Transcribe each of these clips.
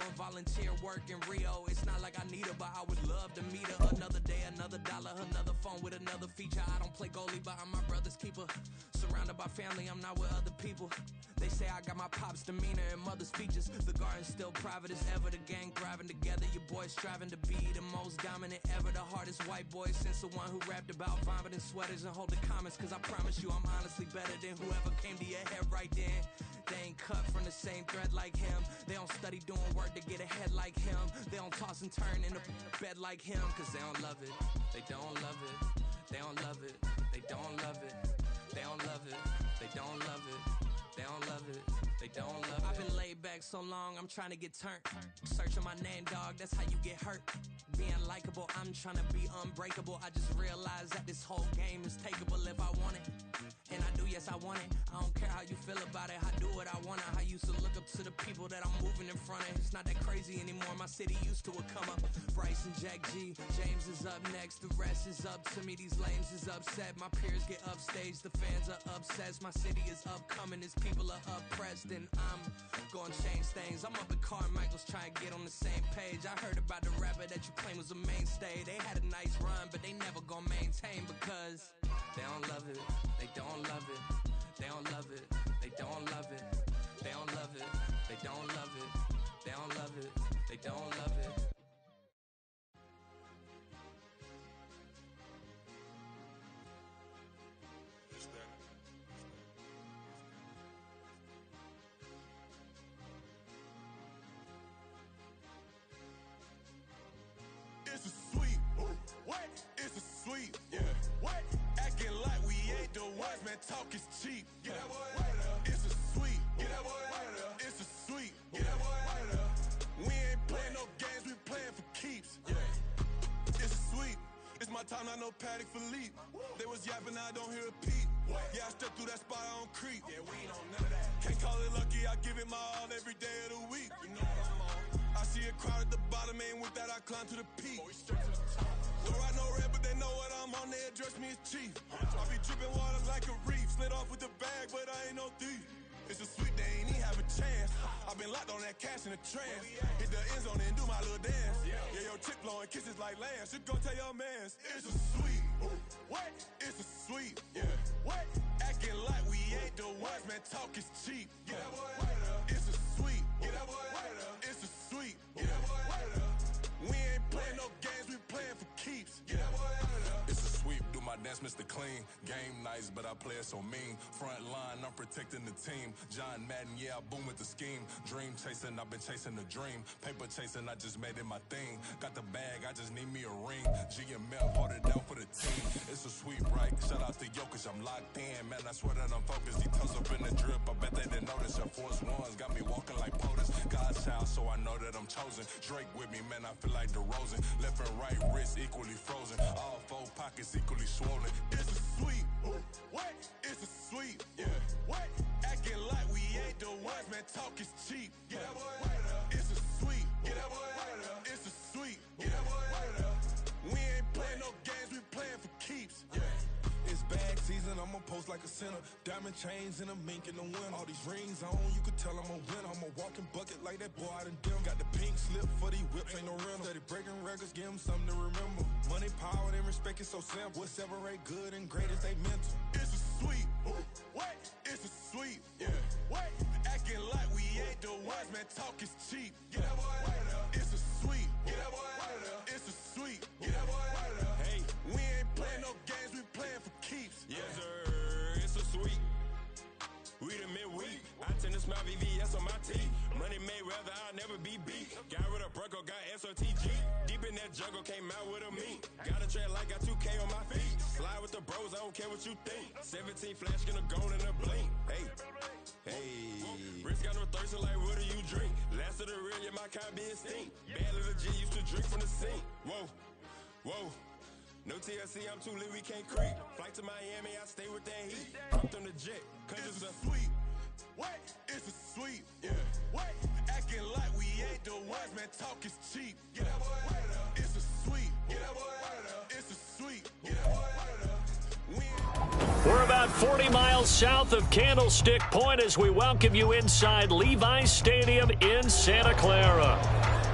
doing volunteer work in Rio. It's not like I need her, but I would love to meet her. Another day, another dollar, another phone with another feature. I don't play goalie, but I'm my brother's keeper. Surrounded by family, I'm not with other people. They say I got my pop's demeanor and mother's features. The garden's still private as ever. The gang thriving together. Your boys striving to be the most dominant ever. The hardest white boy since the one who rapped about vomiting sweaters and hold the comments. Cause I promise you I'm honestly better than whoever came to your head right then. They ain't cut from the same thread like him. They don't study doing work to get ahead like him. They don't toss and turn in the bed like him. Cause they don't love it. They don't love it. They don't love it. They don't love it. They don't love it. They don't love it. They don't love it. They don't love it. I've been laid back so long, I'm trying to get turned. Searching my name, dog, that's how you get hurt. Being likable, I'm trying to be unbreakable. I just realized that this whole game is takeable if I want it. And I do, yes, I want it. I don't care how you feel about it. I do what I want. I used to look up to the people that I'm moving in front of. It's not that crazy anymore. My city used to a come up. Bryce and Jack G. James is up next. The rest is up to me. These lames is upset. My peers get upstage. The fans are obsessed. My city is upcoming. His people are oppressed. And I'm gonna change things. I'm up at Carmichael's trying to get on the same page. I heard about the rapper that you claim was a mainstay. They had a nice run, but they never gonna maintain because they don't love it. They don't love it. They don't love it. They don't love it. They don't love it. They don't love it. They don't love it. They don't love it. It's a sweet, what? It's a sweet, yeah. What? Acting like we ain't the ones, man. Talk is cheap. Get that boy out of there. It's a sweet, get that boy out of there. It's a sweet, get that boy out of there. We ain't playing no games, we playing for keeps. Yeah. It's a sweet. It's my time, not no Paddock Philippe. They was yapping, I don't hear a peep. Yeah, I step through that spot, I don't creep. Yeah, we ain't on none of that. Can't call it lucky, I give it my all every day of the week. You know what I'm on. I see a crowd at the bottom, ain't with that, I climb to the peak. Don't ride no red, but they know what I'm on, they address me as chief. I be dripping water like a reef, slid off with the bag, but I ain't no thief. It's a sweet, they ain't even have a chance. I been locked on that cash in a trance. Hit the end zone and do my little dance. Yeah, your chick blowing kisses like lambs. You go tell your mans. It's a sweet. What? It's a sweet. Yeah. What? Acting like we ain't the ones, man. Talk is cheap. Get that boy out of there. It's a sweet. Get that boy out of there. It's a sweet. Get that boy out of there. We ain't playing no games, we playing for keeps. Get that boy out of there. It's a sweep, do my dance, Mr. Clean. Game nice, but I play it so mean. Front line, I'm protecting the team. John Madden, yeah, I boom with the scheme. Dream chasing, I've been chasing the dream. Paper chasing, I just made it my thing. Got the bag, I just need me a ring. G and Mel, hold it down for the team. It's a sweep, right? Shout out to Jokic, I'm locked in. Man, I swear that I'm focused. He toes up in the drip, I bet they didn't notice. Your force ones got me walking like POTUS. God's child, so I know that I'm chosen. Drake with me, man, I feel like DeRozan. Left and right wrist equally frozen. All four pockets equally swollen. It's a sweet. What? It's a sweet. Yeah. What? Acting like we ain't the ones, man. Talk is cheap. Get that boy out of there. It's a sweet. Get that boy out of there. It's a sweet. Get that boy out of there. We ain't playing no games, we playing for keeps. Yeah. It's bag season, I'ma post like a sinner. Diamond chains and a mink in the wind. All these rings on, you could tell I'm a winner. I'm a walking bucket like that boy out in dim. Got the pink slip for these whips, ain't no rental. Steady breaking records, give them something to remember. Money, power, and respect is so simple. What separate good and great is they mental. It's a sweet. What? It's a sweet. Yeah. What? Acting like we ain't the ones, man. Talk is cheap. Get that boy out of there. It's a sweet. Get that boy out of there. It's a sweet. Get that boy out of there. Hey, we ain't playing no games, we playing for keeps. Yes, sir. It's a sweet. We the midweek. I tend to smile VVS on my teeth. Money made rather I'll never be beat. Got rid of Bronco, got SOTG. Deep in that jungle, came out with a meat. Got a trail like got 2K on my feet. Slide with the bros, I don't care what you think. 17 flash, gonna go in a blink. Hey, hey. Wrist got no thirst, like what do you drink? Last of the real, yeah, my kind be extinct. Bad little G used to drink from the sink. Whoa, whoa. No TLC, I'm too lit, we can't creep. Flight to Miami, I stay with that heat. Hopped on the jet, cause it's a sweet. What? It's a sweet. Yeah. What? Acting like we ain't the ones, man. Talk is cheap. Get that boy out of there. It's a sweet. Get that boy out of there. It's a sweet. Get that boy out of there. We're about 40 miles south of Candlestick Point as we welcome you inside Levi's Stadium in Santa Clara.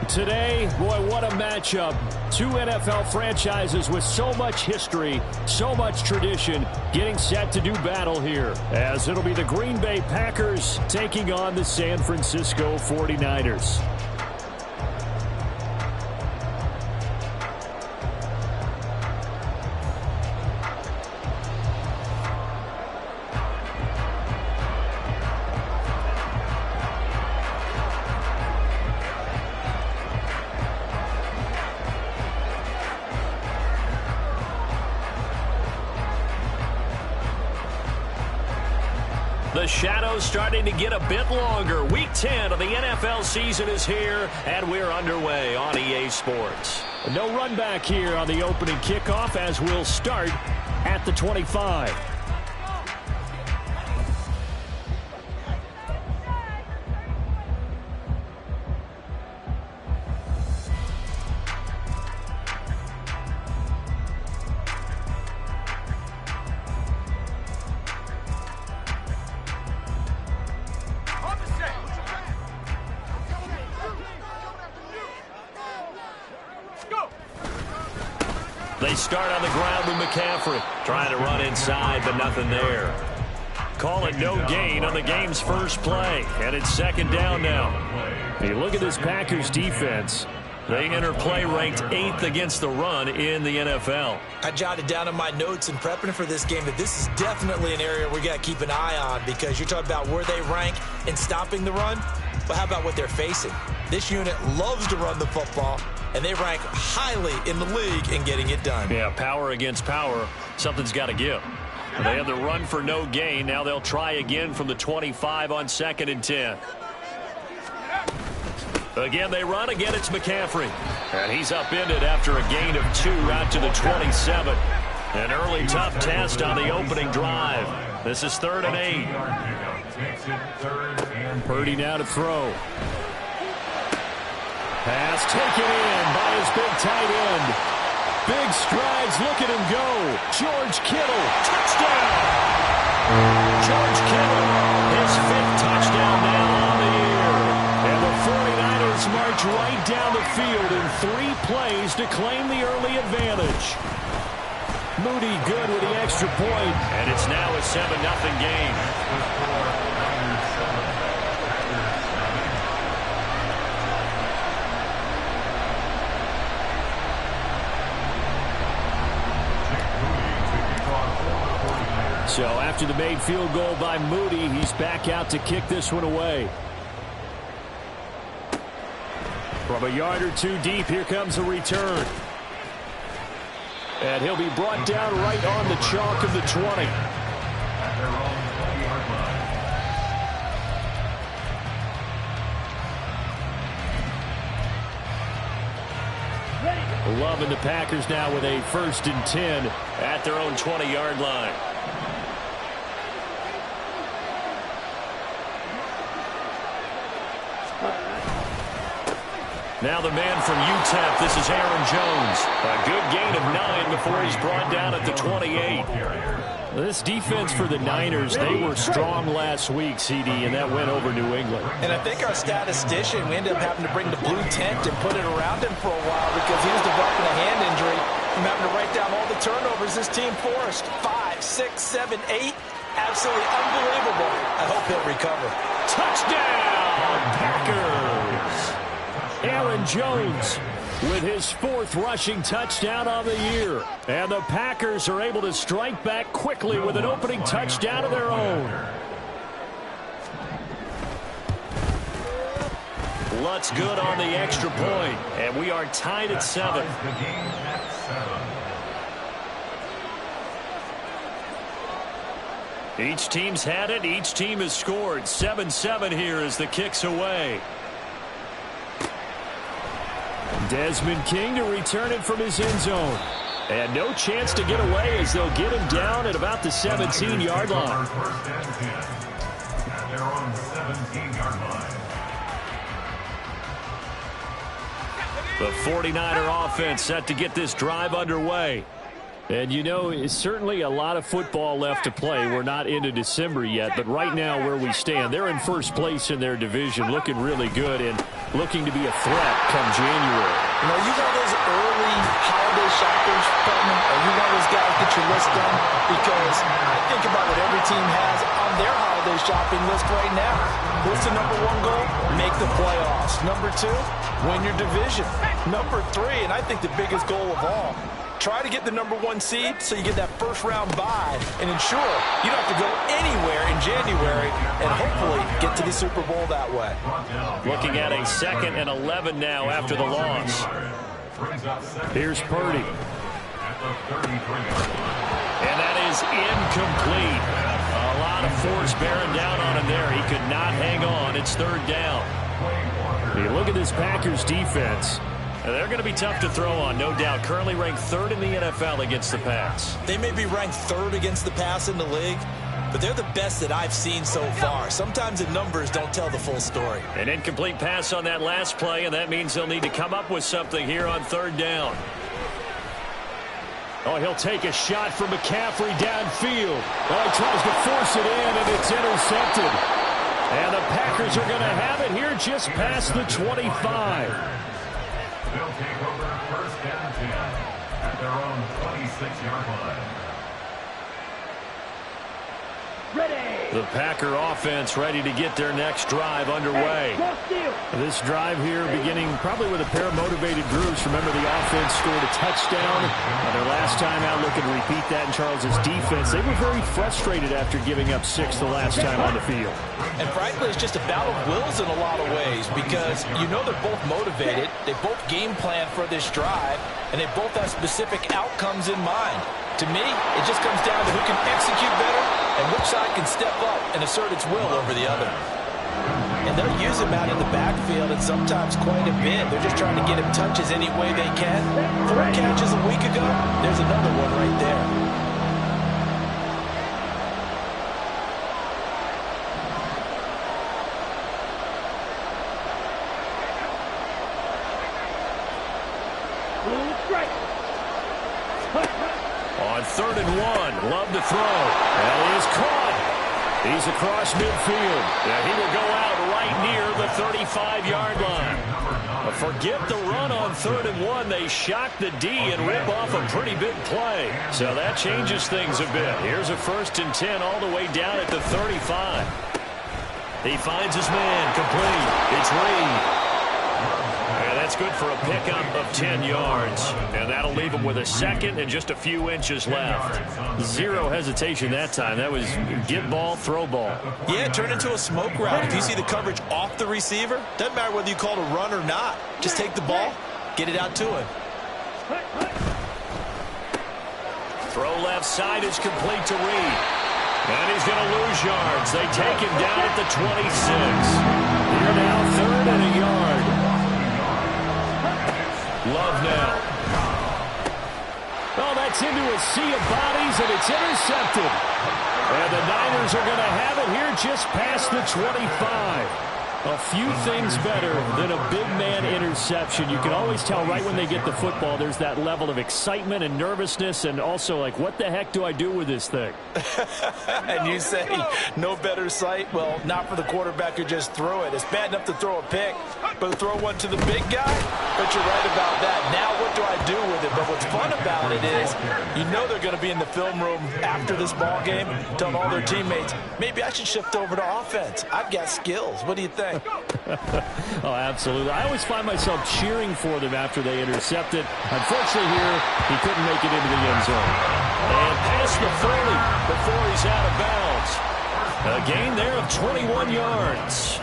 Today, boy, what a matchup. Two NFL franchises with so much history, so much tradition, getting set to do battle here, as it'll be the Green Bay Packers taking on the San Francisco 49ers. The shadow's starting to get a bit longer. Week 10 of the NFL season is here, and we're underway on EA Sports. No run back here on the opening kickoff as we'll start at the 25. They start on the ground with McCaffrey. Trying to run inside, but nothing there. Call it no gain on the game's first play. And it's second down now. Hey, look at this Packers defense. They enter play ranked 8th against the run in the NFL. I jotted down in my notes in prepping for this game that this is definitely an area we got to keep an eye on, because you're talking about where they rank in stopping the run. But how about what they're facing? This unit loves to run the football, and they rank highly in the league in getting it done. Yeah, power against power. Something's got to give. They have the run for no gain. Now they'll try again from the 25 on 2nd and 10. Again, they run. Again, it's McCaffrey. And he's upended after a gain of 2 out to the 27. An early tough test on the opening drive. This is 3rd and 8. Purdy now to throw. Pass taken in by his big tight end. Big strides. Look at him go. George Kittle. Touchdown. George Kittle. His 5th touchdown now on the year. And the 49ers march right down the field in 3 plays to claim the early advantage. Moody good with the extra point. And it's now a 7-0 game. So after the made field goal by Moody, he's back out to kick this one away. From a yard or 2 deep, here comes a return. And he'll be brought down right on the chalk of the 20. Loving the Packers now with a 1st and 10 at their own 20-yard line. Now the man from UTEP, this is Aaron Jones. A good gain of 9 before he's brought down at the 28. This defense for the Niners, they were strong last week, CD, and that went over New England. And I think our statistician, we ended up having to bring the blue tent and put it around him for a while because he was developing a hand injury from having to write down all the turnovers this team forced. 5, 6, 7, 8. Absolutely unbelievable. I hope he'll recover. Touchdown, Packers! Aaron Jones with his 4th rushing touchdown of the year. And the Packers are able to strike back quickly with an opening touchdown of their own. Lutz good on the extra point. And we are tied at 7. Each team's had it. Each team has scored. 7-7 here as the kick's away. Desmond King to return it from his end zone. And no chance to get away as they'll get him down at about the 17-yard line. The 49er offense set to get this drive underway. And, you know, it's certainly a lot of football left to play. We're not into December yet, but right now where we stand, they're in first place in their division, looking really good and looking to be a threat come January. You know, you one of those early holiday shoppers, Putnam? Are you one of those guys get your list done? Because I think about what every team has on their holiday shopping list right now. What's the number one goal? Make the playoffs. Number two, win your division. Number three, and I think the biggest goal of all, try to get the number one seed so you get that first round bye and ensure you don't have to go anywhere in January and hopefully get to the Super Bowl that way. Looking at a 2nd and 11 now after the loss. Here's Purdy. And that is incomplete. A lot of force bearing down on him there. He could not hang on. It's 3rd down. You look at this Packers defense. They're going to be tough to throw on, no doubt. Currently ranked 3rd in the NFL against the pass. They may be ranked 3rd against the pass in the league, but they're the best that I've seen so far. Sometimes the numbers don't tell the full story. An incomplete pass on that last play, and that means they'll need to come up with something here on 3rd down. Oh, he'll take a shot from McCaffrey downfield. Oh, he tries to force it in, and it's intercepted. And the Packers are going to have it here just past the 25. They'll take over 1st and 10 at their own 26-yard line. The Packer offense ready to get their next drive underway. This drive here beginning probably with a pair of motivated groups. Remember, the offense scored a touchdown their last time out. Looking to repeat that in Charles's defense. They were very frustrated after giving up 6 the last time on the field. And frankly, it's just a battle of wills in a lot of ways because you know they're both motivated. They both game plan for this drive, and they both have specific outcomes in mind. To me, it just comes down to who can execute better and which side can step up and assert its will over the other. And they're using him out in the backfield and sometimes quite a bit. They're just trying to get him touches any way they can. 4 catches a week ago, there's another one right there. On 3rd and 1, Love to throw. And he is caught. He's across midfield. Yeah, he will go out right near the 35-yard line. But forget the run on 3rd and 1. They shock the D and rip off a pretty big play. So that changes things a bit. Here's a 1st and 10 all the way down at the 35. He finds his man complete. It's Reed. That's good for a pickup of 10 yards. And that'll leave him with a 2nd and just a few inches left. 0 hesitation that time. That was get ball, throw ball. Yeah, it turned into a smoke route. If you see the coverage off the receiver, doesn't matter whether you call it a run or not. Just take the ball, get it out to him. Throw left side is complete to Reed. And he's going to lose yards. They take him down at the 26. Here now, 3rd and a yard. Love now. Oh, that's into a sea of bodies, and it's intercepted. And the Niners are going to have it here just past the 25. A few things better than a big man interception. You can always tell right when they get the football, there's that level of excitement and nervousness, and also like, what the heck do I do with this thing? And you say, no better sight? Well, not for the quarterback who just threw it. It's bad enough to throw a pick, but to throw one to the big guy? But you're right about that. Now what do I do with it? But what's fun about it is you know they're going to be in the film room after this ball game telling all their teammates, maybe I should shift over to offense. I've got skills. What do you think? Oh, absolutely. I always find myself cheering for them after they intercept it. Unfortunately here, he couldn't make it into the end zone. And past the 30 before he's out of bounds. A gain there of 21 yards.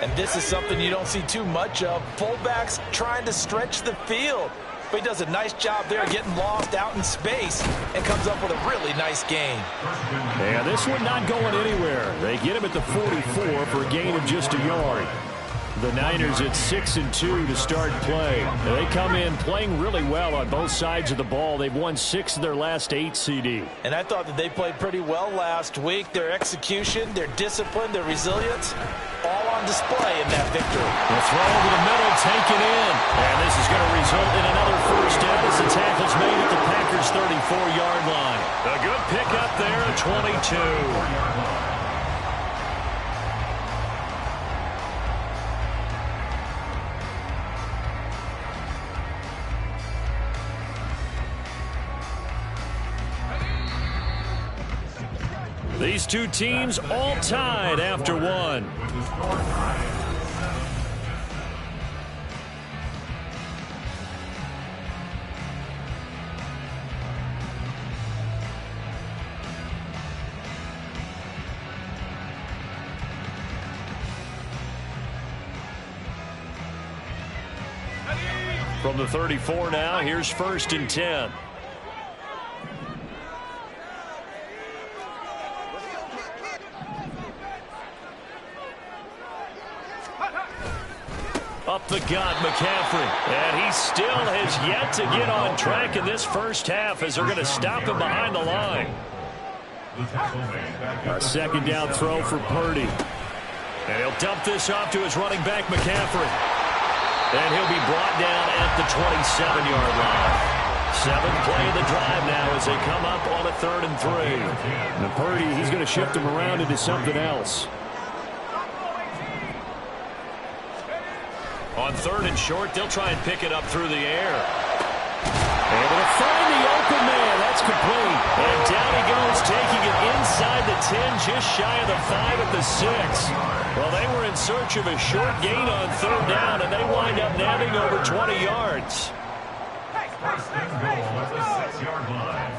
And this is something you don't see too much of. Fullbacks trying to stretch the field. But he does a nice job there getting lost out in space and comes up with a really nice gain. Yeah, this one not going anywhere. They get him at the 44 for a gain of just a yard. The Niners at 6-2 to start play. They come in playing really well on both sides of the ball. They've won 6 of their last 8 CD. And I thought that they played pretty well last week. Their execution, their discipline, their resilience, all on display in that victory. The throw over the middle, taken in. And this is going to result in another first down as the tackle's made at the Packers' 34-yard line. A good pickup there at 22. These two teams all tied after one. From the 34 now, here's 1st and 10. Up the gut, McCaffrey. And he still has yet to get on track in this first half as they're going to stop him behind the line. A second down throw for Purdy. And he'll dump this off to his running back, McCaffrey. And he'll be brought down at the 27-yard line. 7th play of the drive now as they come up on a 3rd and 3. And Purdy, he's going to shift him around into something else. On 3rd and short, they'll try and pick it up through the air. Able to find the open man. That's complete. And down he goes, taking it inside the 10, just shy of the 5 at the 6. Well, they were in search of a short gain on 3rd down, and they wind up nabbing over 20 yards. First and goal at the 6-yard line.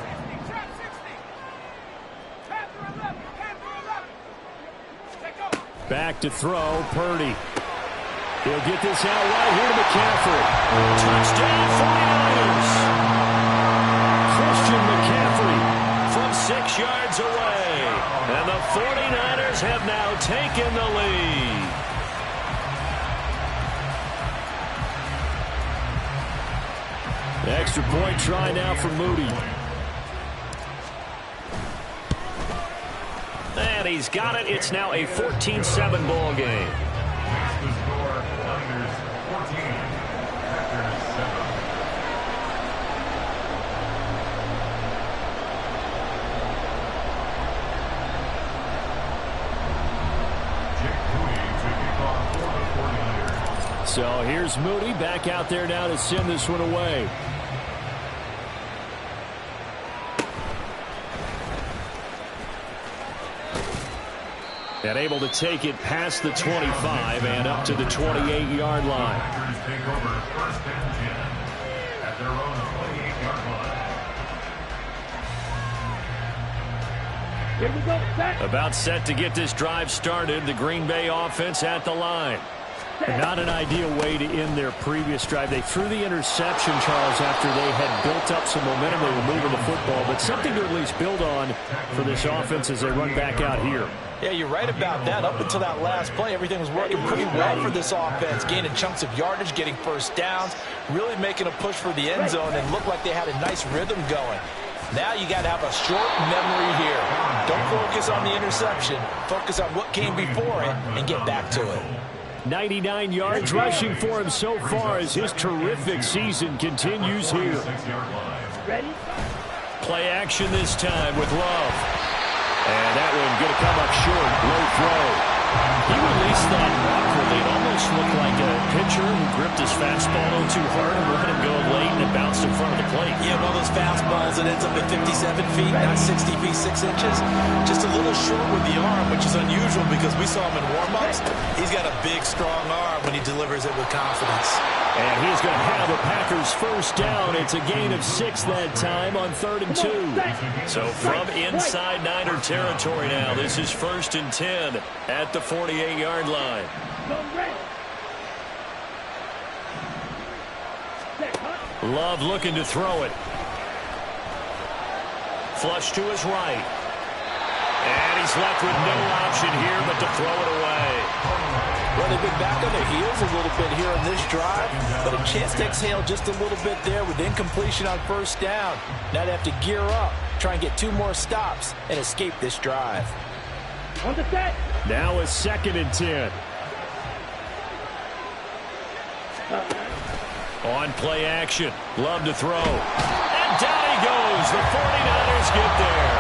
Back to throw, Purdy. He'll get this out right here to McCaffrey. Touchdown 49ers. Christian McCaffrey from 6 yards away. And the 49ers have now taken the lead. The extra point try now for Moody. And he's got it. It's now a 14-7 ball game. The score, Niners 14, Packers 7. So here's Moody back out there now to send this one away. And able to take it past the 25 and up to the 28-yard line. Packers take over 1st and 10 at their own 28-yard line. Here we go, set. About set to get this drive started. The Green Bay offense at the line. Not an ideal way to end their previous drive. They threw the interception, Charles, after they had built up some momentum. They were moving the football, but something to at least build on for this offense as they run back out here. Yeah, you're right about that. Up until that last play, everything was working pretty well for this offense, gaining chunks of yardage, getting first downs, really making a push for the end zone, and looked like they had a nice rhythm going. Now you got to have a short memory here. Don't focus on the interception. Focus on what came before it and get back to it. 99 yards rushing for him so far as his terrific season continues here. Ready? Play action this time with Love. And that one going to come up short. Low throw. He released that awkwardly. It almost looked like a pitcher who gripped his fastball a little too hard and let him go late, and it bounced in front of the plate. Yeah, one of those fastballs that ends up at 57 feet, not 60 feet, 6 inches. Just a little short with the arm, which is unusual because we saw him in warm-ups. He's got a big, strong arm when he delivers it with confidence. And he's going to have a Packers first down. It's a gain of 6 that time on 3rd and 2. So from inside Niner territory now, this is 1st and 10 at the 48-yard line. Love looking to throw it. Flush to his right. And he's left with no option here but to throw it away. Well, they've been back on their heels a little bit here on this drive, but a chance to exhale just a little bit there with incompletion on first down. Now they have to gear up, try and get 2 more stops, and escape this drive. On the set. Now a 2nd and 10. On play action. Love to throw. And down he goes. The 49ers get there.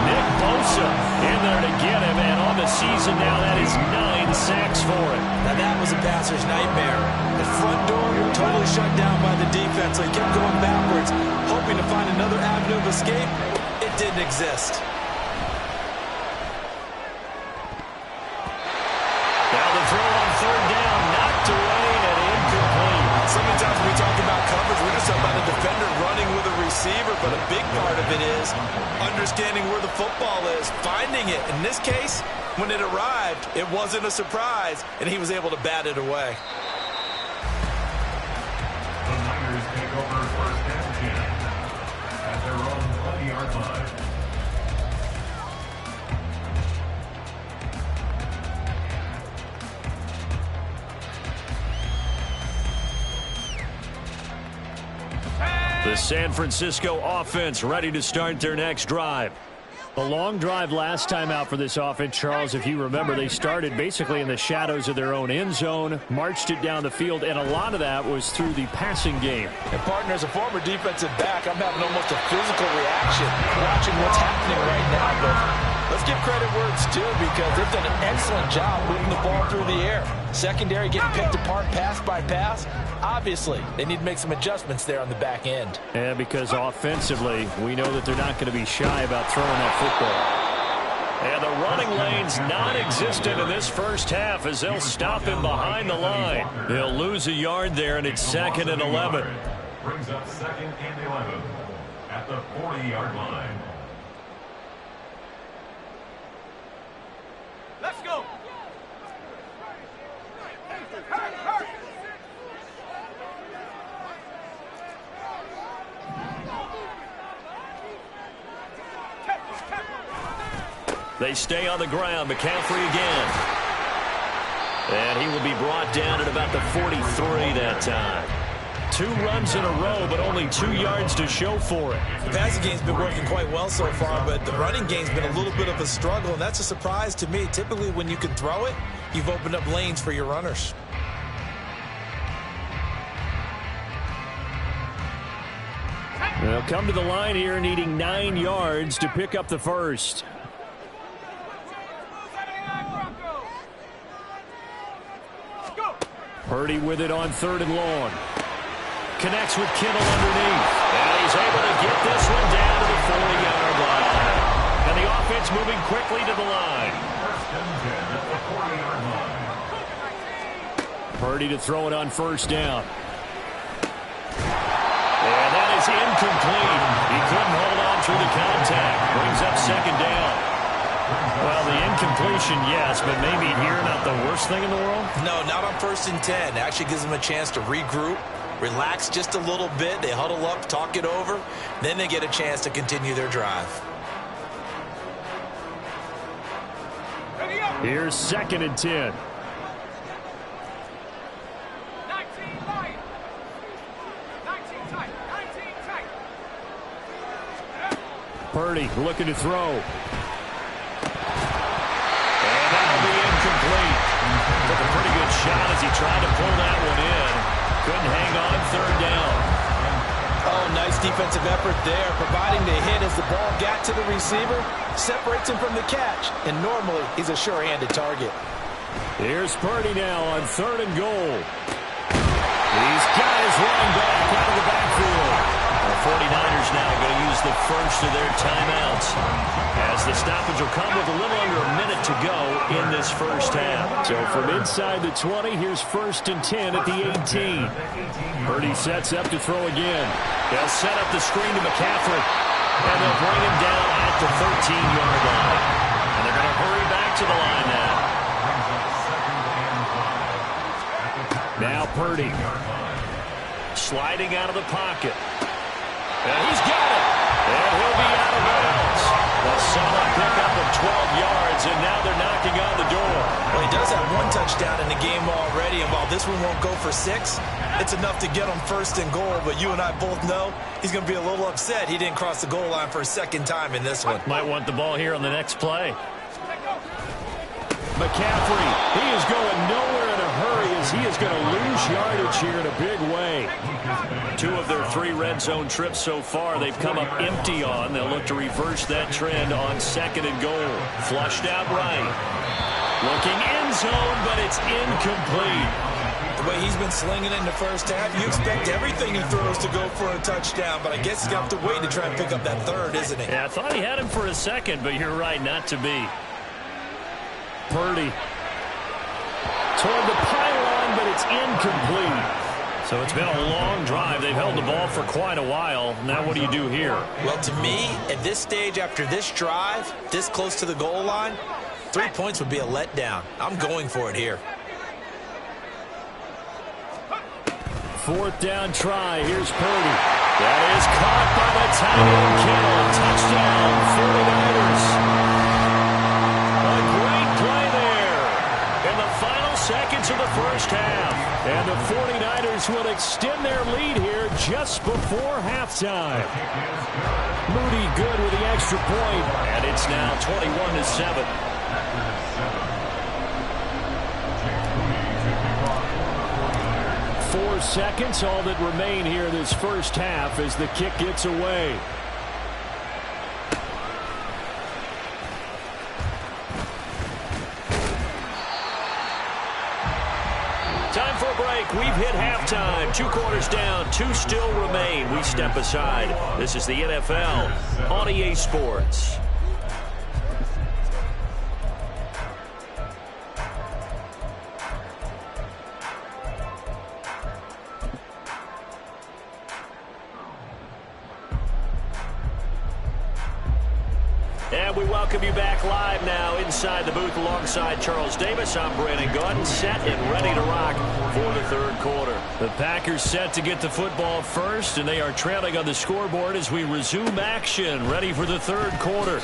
Nick Bosa in there to get him, and on the season now, that is 9 sacks for him. Now that was a passer's nightmare. The front door totally shut down by the defense, so he kept going backwards, hoping to find another avenue of escape. It didn't exist. Now the throw on third down, knocked away and incomplete. So many times when we talk about coverage, we're just talking about a defender running with a receiver, but a big part of it is understanding where the football is, finding it. In this case, when it arrived, it wasn't a surprise, and he was able to bat it away. The Niners take over first and 10 at their own 20-yard line. The San Francisco offense ready to start their next drive. A long drive last time out for this offense, Charles. If you remember, they started basically in the shadows of their own end zone, marched it down the field, and a lot of that was through the passing game. And partner, as a former defensive back, I'm having almost a physical reaction watching what's happening right now. But let's give credit where it's due, because they've done an excellent job moving the ball through the air. Secondary getting picked apart pass by pass. Obviously, they need to make some adjustments there on the back end. And because offensively, we know that they're not going to be shy about throwing that football. And the running lane's non-existent in this first half as they'll stop him behind the line. He'll lose a yard there, and it's 2nd and 11. Brings up 2nd and 11 at the 40-yard line. Let's go. They stay on the ground. McCaffrey again. And he will be brought down at about the 43 that time. 2 runs in a row, but only 2 yards to show for it. The passing game's been working quite well so far, but the running game's been a little bit of a struggle, and that's a surprise to me. Typically, when you can throw it, you've opened up lanes for your runners. They'll come to the line here needing 9 yards to pick up the first. Purdy with it on 3rd and long. Connects with Kittle underneath. And he's able to get this one down to the 40-yard line. And the offense moving quickly to the line. First and 10 at the 40-yard line. Purdy to throw it on 1st down. And that is incomplete. He couldn't hold on through the contact. Brings up 2nd down. Well, the incompletion, yes, but maybe here not the worst thing in the world? No, not on 1st and 10. It actually gives them a chance to regroup, relax just a little bit. They huddle up, talk it over. Then they get a chance to continue their drive. Here's 2nd and 10. 19 light. 19 tight. 19 tight. Purdy looking to throw. And that'll be incomplete. Took a pretty good shot as he tried to pull that one in. Couldn't hang on 3rd down. Oh, nice defensive effort there, providing the hit as the ball got to the receiver, separates him from the catch, and normally he's a sure-handed target. Here's Purdy now on 3rd and goal. He's got his running back out of the backfield. The 49ers now going to use the first of their timeouts, as the stoppage will come with a little under a minute to go in this first half. So from inside the 20, here's 1st and 10 at the 18. Purdy sets up to throw again. They'll set up the screen to McCaffrey, and they'll bring him down at the 13-yard line. And they're going to hurry back to the line now. Now Purdy sliding out of the pocket. And he's got it. And he'll be out of bounds. A solid pickup of 12 yards, and now they're knocking on the door. Well, he does have 1 touchdown in the game already, and while this one won't go for 6, it's enough to get him 1st and goal. But you and I both know he's going to be a little upset he didn't cross the goal line for a 2nd time in this one. Might want the ball here on the next play. McCaffrey, he is going nowhere in a hurry as he is going to lose yardage here in a big way. 2 of their 3 red zone trips so far they've come up empty on. They'll look to reverse that trend on 2nd and goal. Flushed out right. Looking end zone, but it's incomplete. The way he's been slinging it in the first half, you expect everything he throws to go for a touchdown, but I guess he's going to have to wait to try and pick up that 3rd, isn't he? Yeah, I thought he had him for a second, but you're right, not to be. Purdy toward the pylon, but it's incomplete. So it's been a long drive. They've held the ball for quite a while. Now what do you do here? Well, to me, at this stage, after this drive, this close to the goal line, 3 points would be a letdown. I'm going for it here. 4th down try. Here's Purdy. That is caught by the tight end Kittle. Touchdown, 49ers. A great play there in the final seconds of the first half. And the 49ers will extend their lead here just before halftime. Moody good with the extra point. And it's now 21-7. 4 seconds, all that remain here this first half as the kick gets away. Time for a break. We've hit halftime. 2 quarters down, 2 still remain. We step aside. This is the NFL on EA Sports. And we welcome you back live now inside the booth alongside Charles Davis. I'm Brandon Gaudin, set and ready to rock for the 3rd quarter. The Packers set to get the football first, and they are trailing on the scoreboard as we resume action, ready for the 3rd quarter.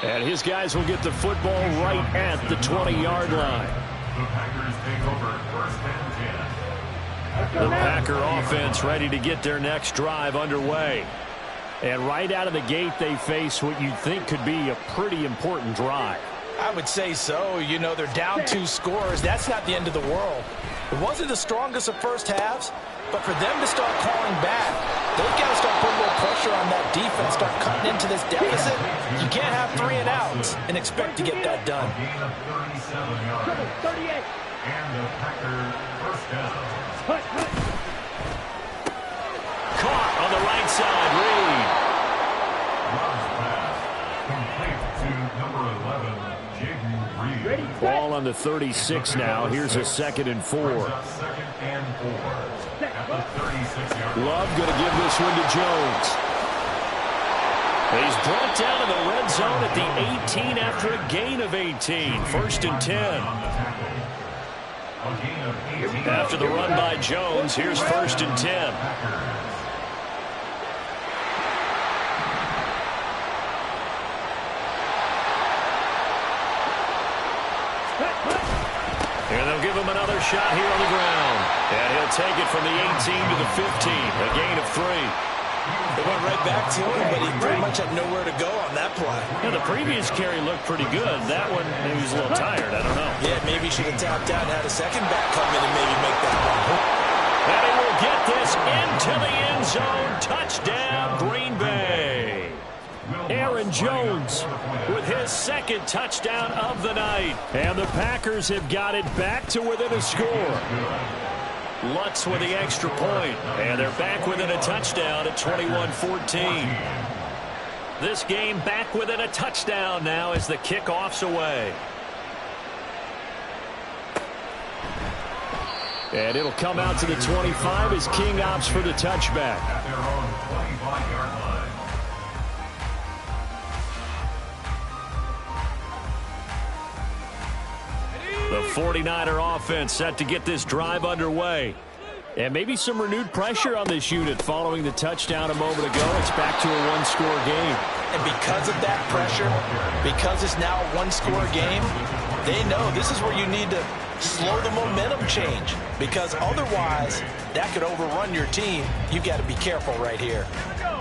And his guys will get the football right at the 20-yard line. The Packers take over 1st and 10. The Packer offense ready to get their next drive underway. And right out of the gate, they face what you'd think could be a pretty important drive. I would say so. You know, they're down 2 scores. That's not the end of the world. It wasn't the strongest of first halves, but for them to start calling back, they've got to start putting a little pressure on that defense, start cutting into this deficit. You can't have 3 and outs and expect to get that done. Gain of 37 yards. 38. And the Packer 1st down. Caught on the right side, Reed. Ball on the 36 now. Here's a 2nd and 4. Love going to give this one to Jones. He's brought down in the red zone at the 18 after a gain of 18. 1st and 10. After the run by Jones, here's 1st and 10. And they'll give him another shot here on the ground. And he'll take it from the 18 to the 15. A gain of 3. They went right back to him, but he pretty much had nowhere to go on that play. Yeah, the previous carry looked pretty good. That one, he was a little tired. I don't know. Yeah, maybe he should have tapped out and had a second back come in and maybe make that run. And he will get this into the end zone. Touchdown, Green Bay. Aaron Jones with his 2nd touchdown of the night. And the Packers have got it back to within a score. Lutz with the extra point. And they're back within a touchdown at 21-14. This game back within a touchdown now as the kickoff's away. And it'll come out to the 25 as King opts for the touchback. At their own 25-yard line. The 49er offense set to get this drive underway. And maybe some renewed pressure on this unit following the touchdown a moment ago. It's back to a 1-score game. And because of that pressure, because it's now a 1-score game, they know this is where you need to slow the momentum change. Because otherwise, that could overrun your team. You've got to be careful right here.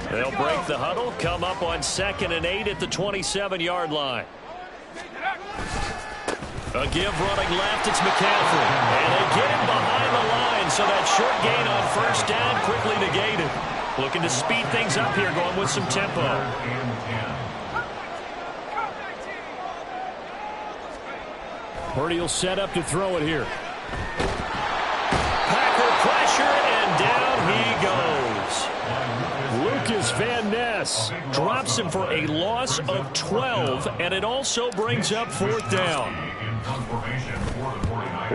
They'll break the huddle, come up on 2nd and 8 at the 27-yard line. A give running left, it's McCaffrey. And they get him behind the line, so that short gain on first down quickly negated. Looking to speed things up here, going with some tempo. Purdy will set up to throw it here. Packer pressure, and down he goes. Lucas Van Ness drops him for a loss of 12, and it also brings up fourth down.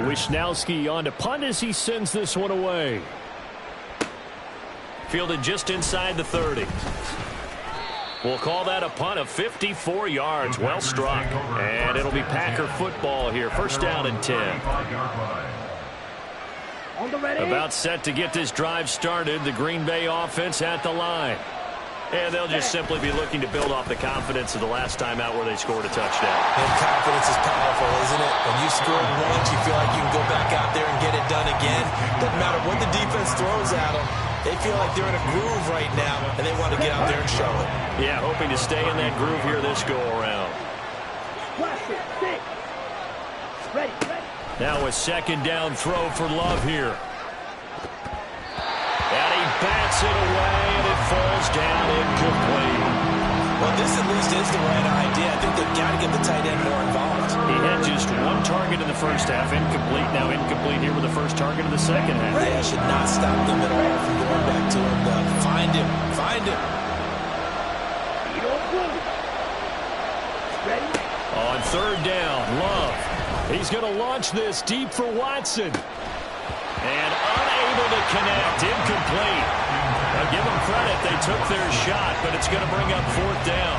Wisnowski on to punt as he sends this one away. Fielded just inside the 30. We'll call that a punt of 54 yards. Well struck. And it'll be Packer football here. First down and 10. About set to get this drive started. The Green Bay offense at the line. And they'll just simply be looking to build off the confidence of the last time out where they scored a touchdown. And confidence is powerful, isn't it? When you scored once, you feel like you can go back out there and get it done again. Doesn't matter what the defense throws at them. They feel like they're in a groove right now, and they want to get out there and show it. Yeah, hoping to stay in that groove here this go-around. Now a second down throw for Love here. And he bats it away, and it falls down incomplete. Well, this at least is the right idea. I think they've got to get the tight end more involved. He had just one target in the first half, incomplete. Now incomplete here with the first target of the second half. Yeah, should not stop them at all from going back to him. Find him. Find him. On third down, Love. He's going to launch this deep for Watson. And unable to connect. Incomplete. Now give them credit. They took their shot, but it's going to bring up fourth down.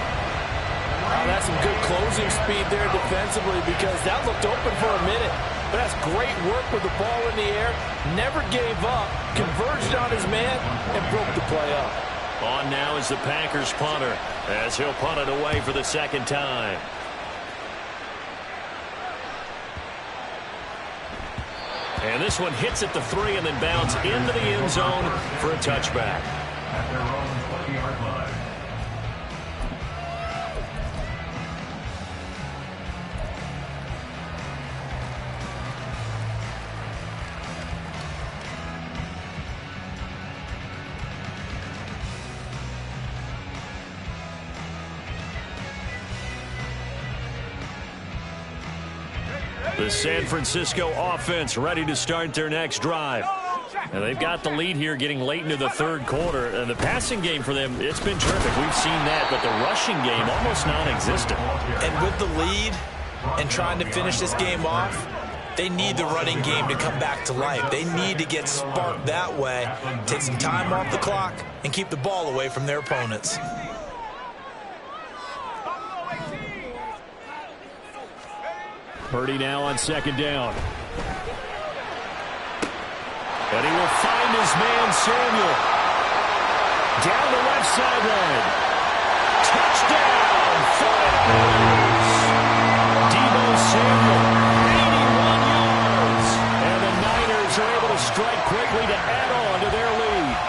Wow, that's some good closing speed there defensively because that looked open for a minute. But that's great work with the ball in the air. Never gave up. Converged on his man and broke the play up. On now is the Packers punter as he'll punt it away for the second time. And this one hits at the 3 and then bounds into the end zone for a touchback. At their own 20-yard line. The San Francisco offense ready to start their next drive. And they've got the lead here getting late into the third quarter. And the passing game for them, it's been terrific. We've seen that, but the rushing game almost non-existent. And with the lead and trying to finish this game off, they need the running game to come back to life. They need to get sparked that way, take some time off the clock, and keep the ball away from their opponents. Purdy now on second down. And he will find his man, Samuel. Down the left sideline. Touchdown, 49ers. Deebo Samuel, 81 yards. And the Niners are able to strike quickly to add on to their lead.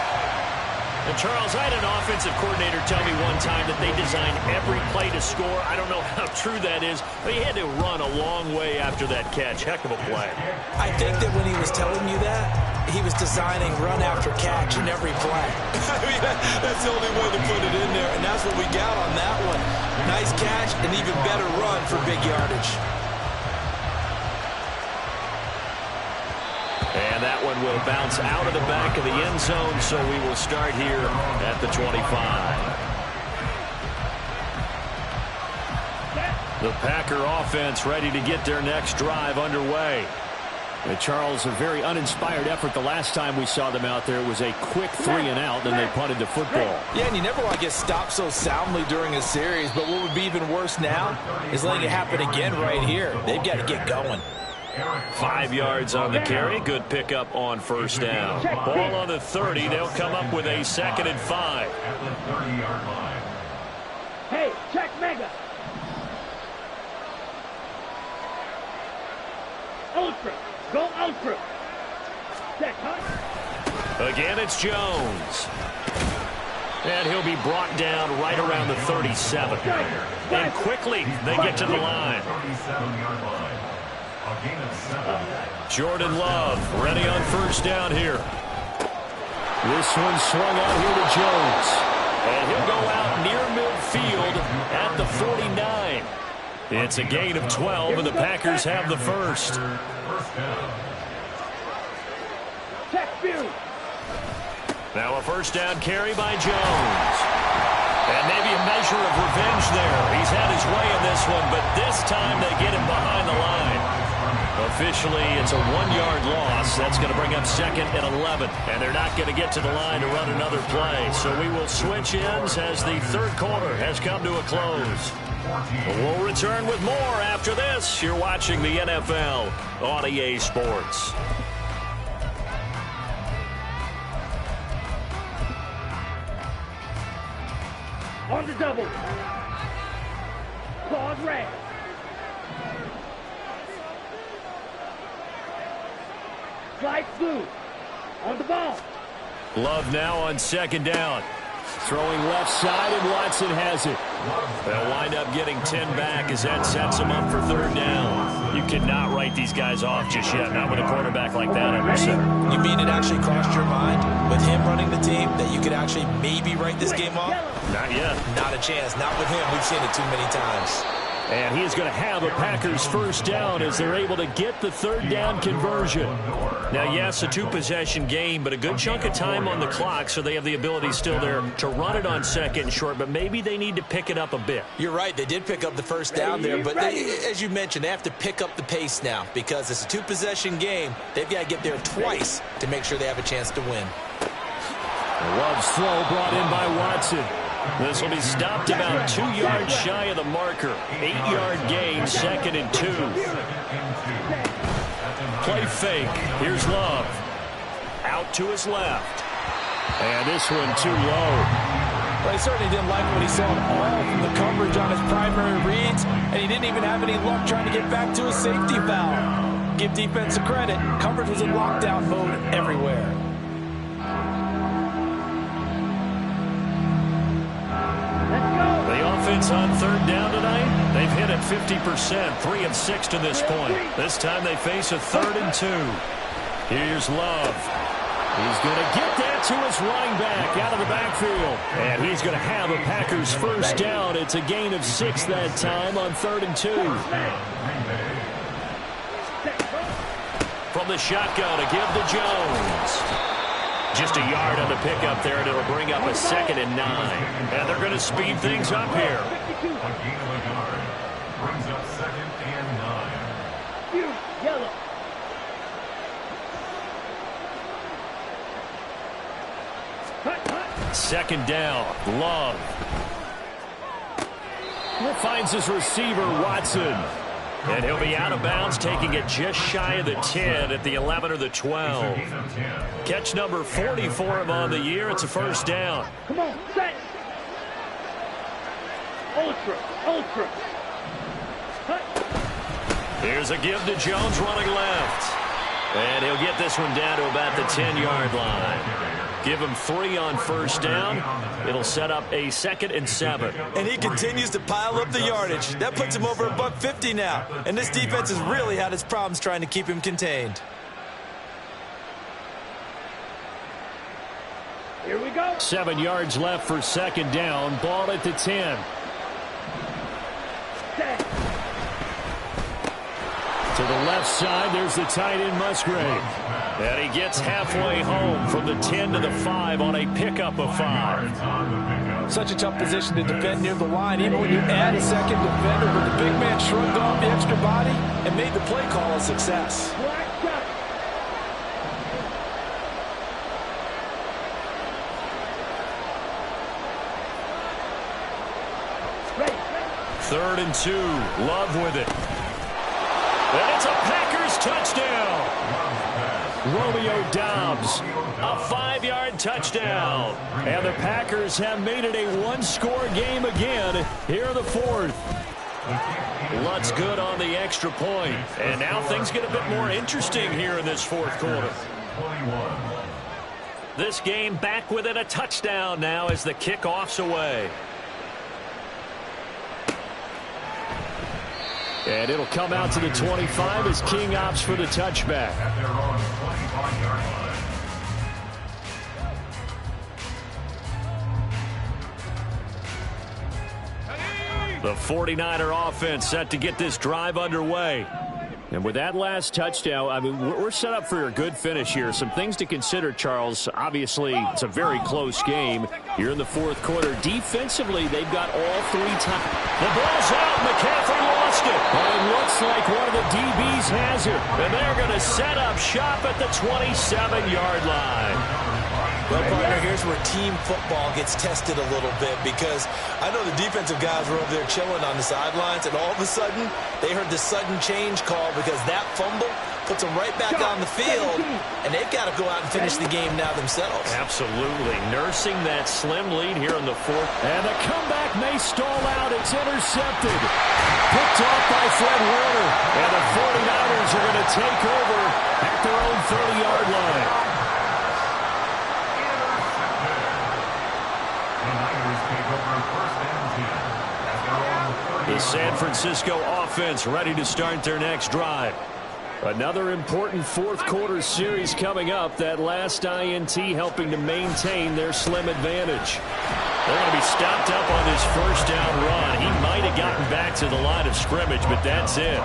And Charles, I had an offensive coordinator tell me one time that they design every play to score. I don't know how true that is, but he had to run a long way after that catch. Heck of a play. I think that when he was telling you that, he was designing run after catch in every play. I mean, that's the only way to put it in there, and that's what we got on that one. Nice catch, and even better run for big yardage. And that one will bounce out of the back of the end zone, so we will start here at the 25. The Packer offense ready to get their next drive underway. And Charles, a very uninspired effort the last time we saw them out there. It was a quick 3 and out, then they punted the football. Yeah, and you never want to get stopped so soundly during a series, but what would be even worse now is letting it happen again right here. They've got to get going. 5 yards on the carry. Good pickup on first down. Ball on the 30. They'll come up with a 2nd and 5. At the 30-yard line. Hey, check mega. Ultra. Go ultra. Check, huh? Again, it's Jones. And he'll be brought down right around the 37. And quickly, they get to the line. 37-yard line. Jordan Love ready on first down here. This one swung out here to Jones. And he'll go out near midfield at the 49. It's a gain of 12, and the Packers have the first. Now a first down carry by Jones. And maybe a measure of revenge there. He's had his way in this one, but this time they get him behind the line. Officially, it's a 1-yard loss. That's going to bring up 2nd and 11. And they're not going to get to the line to run another play. So we will switch ends as the third quarter has come to a close. We'll return with more after this. You're watching the NFL on EA Sports. On the double. Claws red. Slide blue. On the ball. Love now on second down. Throwing left side, and Watson has it. They'll wind up getting 10 back as that sets them up for third down. You cannot write these guys off just yet, not with a quarterback like that under center. You mean it actually crossed your mind with him running the team that you could actually maybe write this game off? Not yet. Not a chance. Not with him. We've seen it too many times. And he is going to have a Packers first down as they're able to get the third down conversion. Now, yes, a two-possession game, but a good chunk of time on the clock, so they have the ability still there to run it on second and short, but maybe they need to pick it up a bit. You're right. They did pick up the first down there, but as you mentioned, they have to pick up the pace now because it's a two-possession game. They've got to get there twice to make sure they have a chance to win. Love's throw brought in by Watson. This will be stopped about 2 yards shy of the marker. 8-yard gain, 2nd and 2. Play fake. Here's Love. Out to his left. And this one too low. Well, he certainly didn't like what he saw all from the coverage on his primary reads, and he didn't even have any luck trying to get back to his safety valve. Give defense a credit. Coverage was in lockdown mode everywhere. Offense on third down tonight. They've hit it 50%, 3 of 6 to this point. This time they face a 3rd and 2. Here's Love. He's going to get that to his running back out of the backfield. And he's going to have a Packers first down. It's a gain of 6 that time on 3rd and 2. From the shotgun, a give to Jones. Just a yard on the pickup there, and it'll bring up a 2nd and 9. And they're going to speed things up here. A gain of a yard brings up 2nd and 9. Yellow. Second down, Love. Finds his receiver, Watson. And he'll be out of bounds, taking it just shy of the 10 at the 11 or the 12. Catch number 40 for him on the year. It's a first down. Come on, set. Ultra. Here's a give to Jones running left. And he'll get this one down to about the 10-yard line. Give him 3 on first down. It'll set up a 2nd and 7. And he continues to pile up the yardage. That puts him over $150 now. And this defense has really had its problems trying to keep him contained. Here we go. 7 yards left for second down. Ball at the 10. Set. To the left side, there's the tight end, Musgrave. And he gets halfway home from the 10 to the 5 on a pickup of 5. Such a tough position to defend near the line, even when you add a second defender, but the big man shrugged off the extra body and made the play call a success. Third and 2. Love with it. And it's a Packers touchdown. Romeo Doubs, a 5-yard touchdown. And the Packers have made it a one-score game again here in the fourth. Lutz good on the extra point. And now things get a bit more interesting here in this fourth quarter. This game back within a touchdown now as the kickoff's away. And it'll come out to the 25 as King opts for the touchback. At their own 25-yard line. The 49er offense set to get this drive underway. And with that last touchdown, I mean, we're set up for a good finish here. Some things to consider, Charles. Obviously, it's a very close game. You're in the fourth quarter. Defensively, they've got all three times. The ball's out. McCaffrey lost it. But it looks like one of the DBs has it. And they're going to set up shop at the 27-yard line. Well, partner, here's where team football gets tested a little bit, because I know the defensive guys were over there chilling on the sidelines, and all of a sudden they heard the sudden change call because that fumble puts them right back on the field, and they've got to go out and finish the game now themselves. Absolutely. Nursing that slim lead here in the fourth. And the comeback may stall out. It's intercepted. Picked off by Fred Warner. And the 49ers are going to take over at their own 30-yard line. The San Francisco offense ready to start their next drive. Another important fourth quarter series coming up. That last INT helping to maintain their slim advantage. They're going to be stopped up on this first down run. He might have gotten back to the line of scrimmage, but that's it.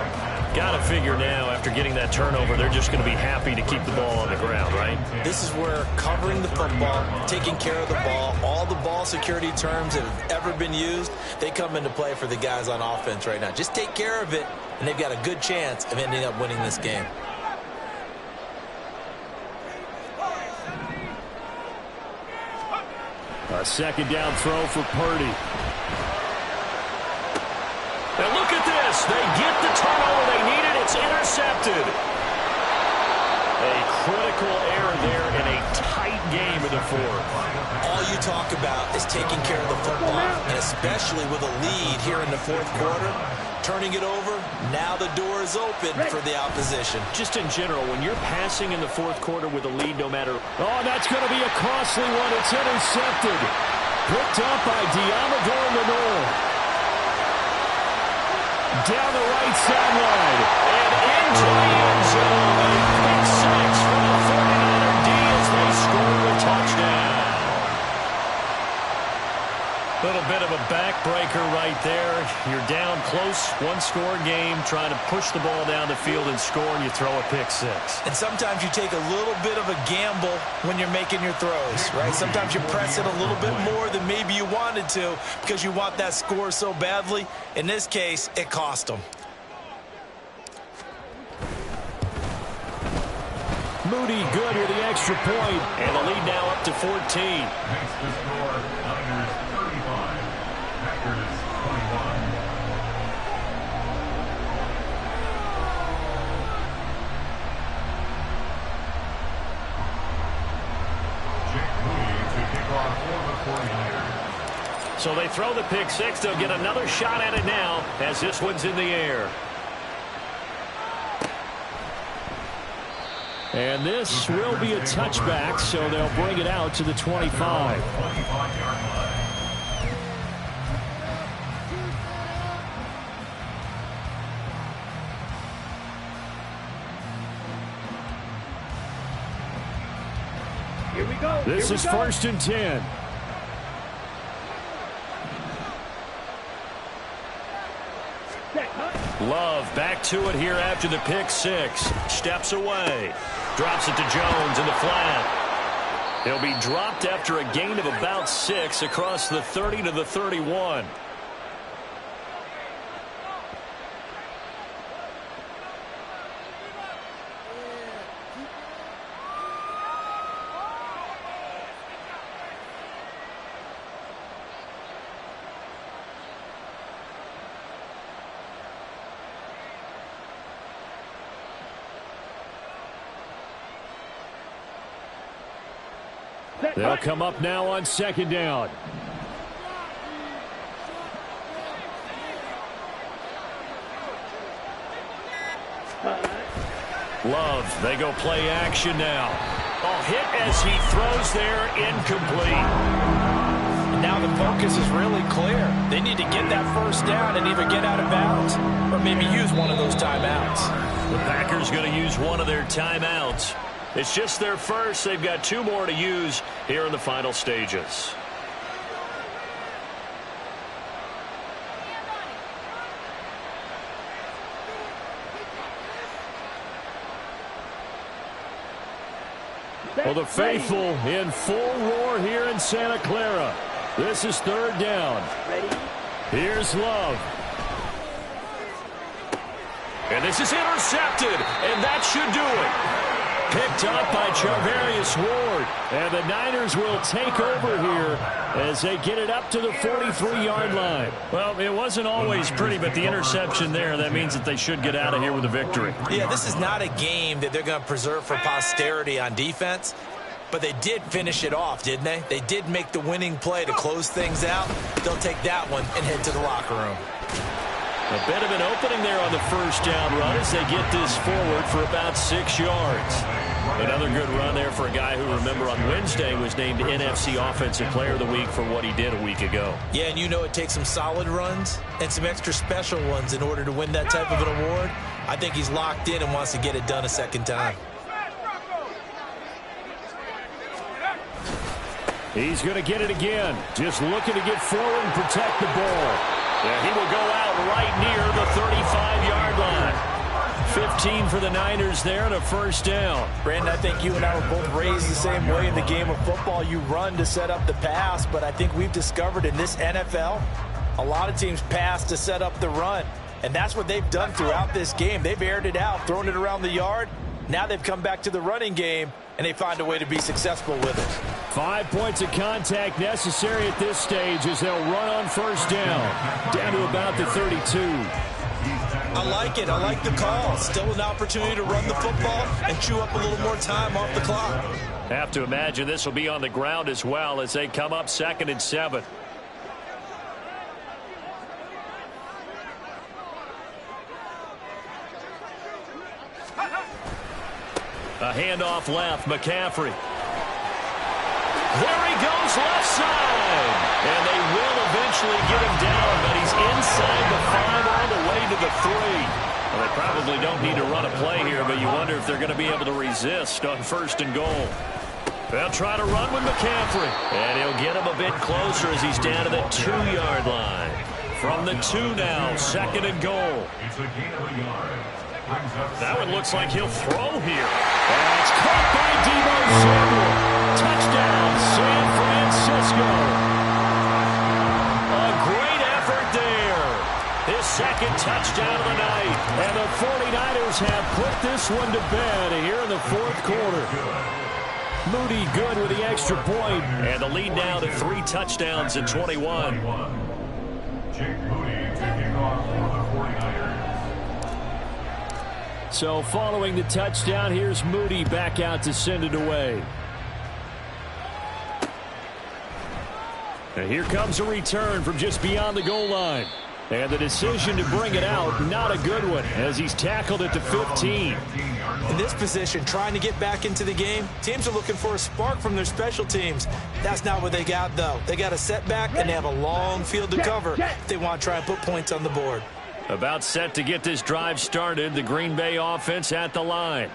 Got to figure now, after getting that turnover, they're just going to be happy to keep the ball on the ground, right? This is where covering the football, taking care of the ball, all the ball security terms that have ever been used, they come into play for the guys on offense right now. Just take care of it, and they've got a good chance of ending up winning this game. A second down throw for Purdy. And look at this. They get the turnover they needed. It's intercepted. A critical error there in a tight game in the fourth. All you talk about is taking care of the football, and especially with a lead here in the fourth quarter, turning it over, now the door is open for the opposition. Just in general, when you're passing in the fourth quarter with a lead, no matter... Oh, that's going to be a costly one. It's intercepted. Picked up by Diamador Lenore. Down the right sideline. And into the end zone. A pick six for the 49er D as they score a touchdown. Little bit of a backbreaker right there. You're down close, one-score game, trying to push the ball down the field and score, and you throw a pick six. And sometimes you take a little bit of a gamble when you're making your throws, right? Sometimes you press it a little bit more than maybe you wanted to because you want that score so badly. In this case, it cost them. Moody good with the extra point, and the lead now up to 14. Makes the score Niners 35, Packers 21. Jake Moody to kick off for the 49ers. So they throw the pick six. They'll get another shot at it now as this one's in the air. And this will be a touchback, so they'll bring it out to the 25. 25-yard line. Here we go. This is first and 10. Love back to it here after the pick six. Steps away. Drops it to Jones in the flat. He'll be dropped after a gain of about 6 across the 30 to the 31. They'll come up now on second down. Love, they go play action now. Oh, hit as he throws there, incomplete. And now the focus is really clear. They need to get that first down and either get out of bounds or maybe use one of those timeouts. The Packers going to use one of their timeouts. It's just their first. They've got 2 more to use here in the final stages. Well, the faithful in full roar here in Santa Clara. This is 3rd down. Here's Love. And this is intercepted, and that should do it. Picked up by Charvarius Ward. And the Niners will take over here as they get it up to the 43-yard line. Well, it wasn't always pretty, but the interception there, that means that they should get out of here with a victory. Yeah, this is not a game that they're going to preserve for posterity on defense, but they did finish it off, didn't they? They did make the winning play to close things out. They'll take that one and head to the locker room. A bit of an opening there on the first down run as they get this forward for about 6 yards. Another good run there for a guy who, remember, on Wednesday was named NFC Offensive Player of the Week for what he did a week ago. Yeah, and you know it takes some solid runs and some extra special ones in order to win that type of an award. I think he's locked in and wants to get it done a second time. He's going to get it again. Just looking to get forward and protect the ball. Yeah, he will go out right near the 35-yard line. 15 for the Niners there and a first down. Brandon, I think you and I were both raised the same way in the game of football. You run to set up the pass, but I think we've discovered in this NFL, a lot of teams pass to set up the run. And that's what they've done throughout this game. They've aired it out, thrown it around the yard. Now they've come back to the running game, and they find a way to be successful with it. 5 points of contact necessary at this stage as they'll run on first down to about the 32. I like it. I like the call. Still an opportunity to run the football and chew up a little more time off the clock. Have to imagine this will be on the ground as well as they come up 2nd and 7. A handoff left, McCaffrey. There he goes, left side. And they will eventually get him down, but he's inside the 5 all the way to the 3. Well, they probably don't need to run a play here, but you wonder if they're going to be able to resist on 1st and goal. They'll try to run with McCaffrey. And he'll get him a bit closer as he's down to the 2-yard line. From the 2 now, 2nd and goal. It's a gain of a yard. That one looks like he'll throw here. And it's caught by Deebo Samuel. Touchdown, San Francisco. A great effort there. His 2nd touchdown of the night. And the 49ers have put this one to bed here in the 4th quarter. Moody good with the extra point. And the lead now to 3 touchdowns in 21. Jake Moody to kick off for the 49ers. So following the touchdown, here's Moody back out to send it away. And here comes a return from just beyond the goal line. And the decision to bring it out, not a good one, as he's tackled at the 15. In this position, trying to get back into the game, teams are looking for a spark from their special teams. That's not what they got, though. They got a setback, and they have a long field to cover if they want to try and put points on the board. About set to get this drive started, the Green Bay offense at the line.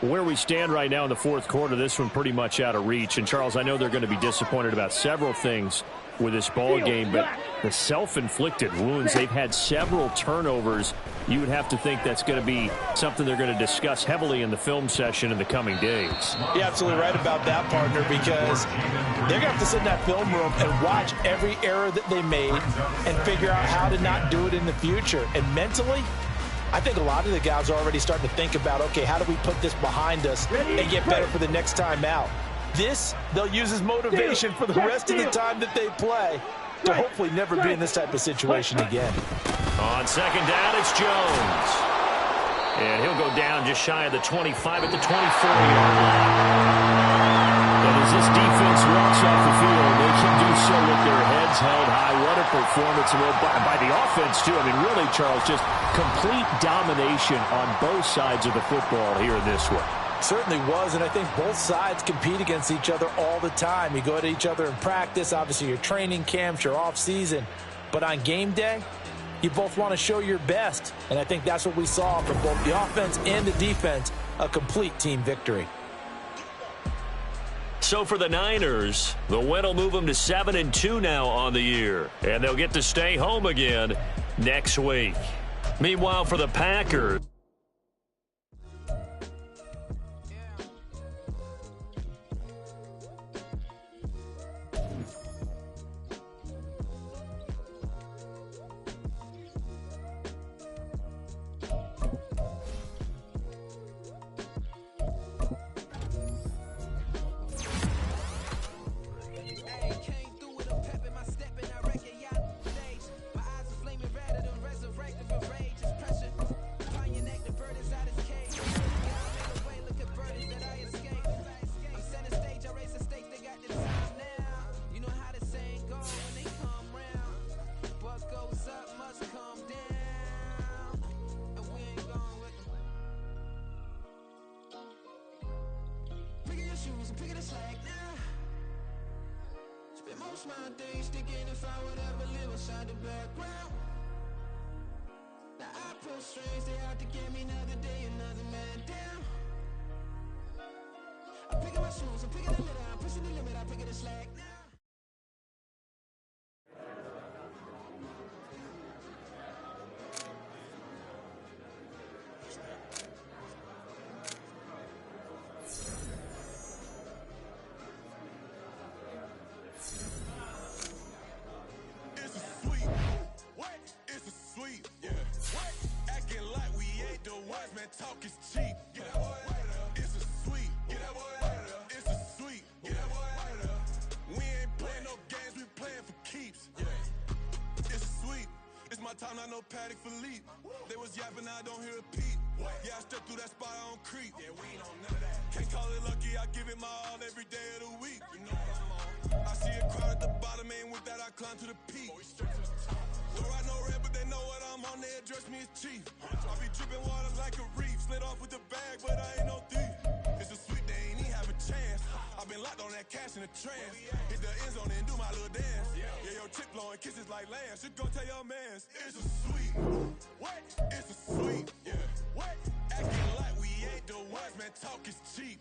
Where we stand right now in the 4th quarter, this one pretty much out of reach. And, Charles, I know they're going to be disappointed about several things with this ball game, but the self-inflicted wounds, they've had several turnovers. You would have to think that's going to be something they're going to discuss heavily in the film session in the coming days. You're absolutely right about that, partner, because they're going to have to sit in that film room and watch every error that they made and figure out how to not do it in the future. And mentally, I think a lot of the guys are already starting to think about, okay, how do we put this behind us and get better for the next time out? This, they'll use as motivation for the rest of the time that they play to hopefully never be in this type of situation again. On 2nd down, it's Jones. And he'll go down just shy of the 25 at the 24-yard line. And as this defense walks off the field, they can do so with their heads held high. What a performance by the offense, too. I mean, really, Charles, just complete domination on both sides of the football here in this one. Certainly was, and I think both sides compete against each other all the time. You go at each other in practice, obviously your training camps, your off-season. But on game day, you both want to show your best. And I think that's what we saw from both the offense and the defense, a complete team victory. So for the Niners, the win will move them to 7-2 now on the year. And they'll get to stay home again next week. Meanwhile, for the Packers, Most my days thinking if I would ever live inside the background. Now I pull strings, they out to get me another day, another man down. I'm picking my shoes, I'm picking the litter, I'm pushing the limit, I'm picking the slack now. Man, talk is cheap. Get that boy right up. It's a sweep. Get that boy right up. It's a sweep. Get that boy right up. We ain't playing no games, we playing for keeps. Yeah. It's a sweep. It's my time, not no Paddock for leap. They was yapping, I don't hear a peep. Yeah, I step through that spot, I don't creep. Yeah, we ain't on none of that. Can't call it lucky, I give it my all every day of the week. You know what I'm on. I see a crowd at the bottom, ain't with that, I climb to the peak. Don't ride no red, but they know what I'm on, they address me as chief. I be dripping water like a reef, slid off with the bag, but I ain't no thief. It's a sweet, they ain't even have a chance. I've been locked on that cash in a trance. Hit the end zone and do my little dance. Yeah, your chick blowing kisses like lambs. Should go tell your mans. It's a sweet. What? It's a sweet. Yeah. What? Acting like we ain't the ones, man, talk is cheap.